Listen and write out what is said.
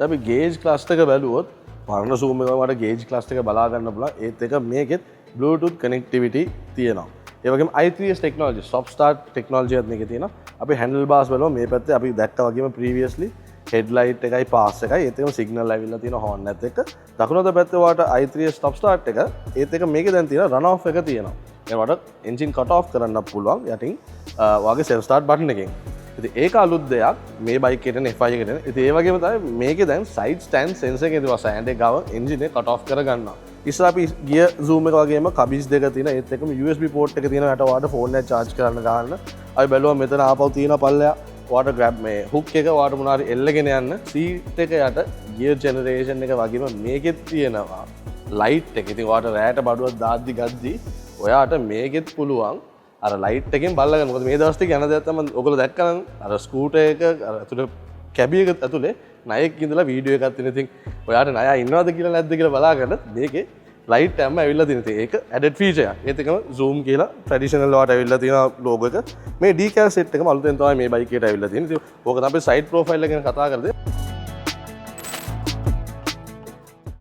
අපි ගේජ් ක්ලස්ට් එක බැලුවොත් පරණ zoom එකකට ගේජ් ක්ලස්ට් එක බලා ගන්න පුළුවන්. ඒත් එක මේකෙත් Bluetooth connectivity තියෙනවා. ඒ වගේම i3s technology, stop start technology එකත් මේකේ තියෙනවා. අපි handle bars බලමු. මේ පැත්තේ අපි දැක්කා වගේම previously headlight එකයි pass එකයි ඒත් එකම signal ඇවිල්ලා තියෙන horn එකත් එක්ක. දකුණත පැත්තේ වාට i3s stop start එක ඒත් එක මේකේ දැන් තියෙන run off එක තියෙනවා. ඒකට engine cut off කරන්න පුළුවන් යටින් වාගේ self start button එකෙන්. ඉතින් ඒක අලුත් දෙයක් මේ බයික් එකේට FI එකට. ඉතින් ඒ වගේම තමයි මේකේ දැන් side stand sensor එකේ තියෙනවා සෑන්ඩ් එක ගාව engine එක cut off කර ගන්නවා. ඉස්සර අපි gear zoom එක වගේම කබිස් දෙක තියෙන ඒත් එකම USB port එක තියෙන යට වාට phone එක charge කරන්න ගන්න. අපි බැලුවා මෙතන ආපහු තියෙන පල්ලෙයා water grab මේ hook එක වාට මොනාරි එල්ලගෙන යන්න seat එක යට gear generation එක වගේම මේකෙත් තියෙනවා light එක. ඉතින් වාට රැයට බඩුවක් දාද්දි ගද්දි ඔයාට මේකෙත් පුළුවන් අර ලයිට් එකෙන් බලගන්න. මොකද මේ දවස් ටික යන දෙයක් තමයි ඔයගොල්ලෝ දැක්කනම් අර ස්කූටර් එක අර ඇතුලේ කැබි එක ඇතුලේ ණයෙක් ඉඳලා වීඩියෝ එකක් තියෙන. ඉතින් ඔයාට ණයා ඉන්නවද කියලා නැද්ද කියලා බලාගන්න මේකේ ලයිට් හැම ඇවිල්ලා තියෙන. ඉතින් ඒක ඇඩඩ් ෆීචර් එකක්. ඒත් එකම zoom කියලා ට්‍රැඩිෂනල් වට ඇවිල්ලා තියෙන ලෝගෝ එක. මේ decal set එකම අලුතෙන් තමයි මේ බයික් එකට ඇවිල්ලා තියෙන්නේ. ඉතින් ඕක තමයි side profile එක ගැන කතා කරද්දී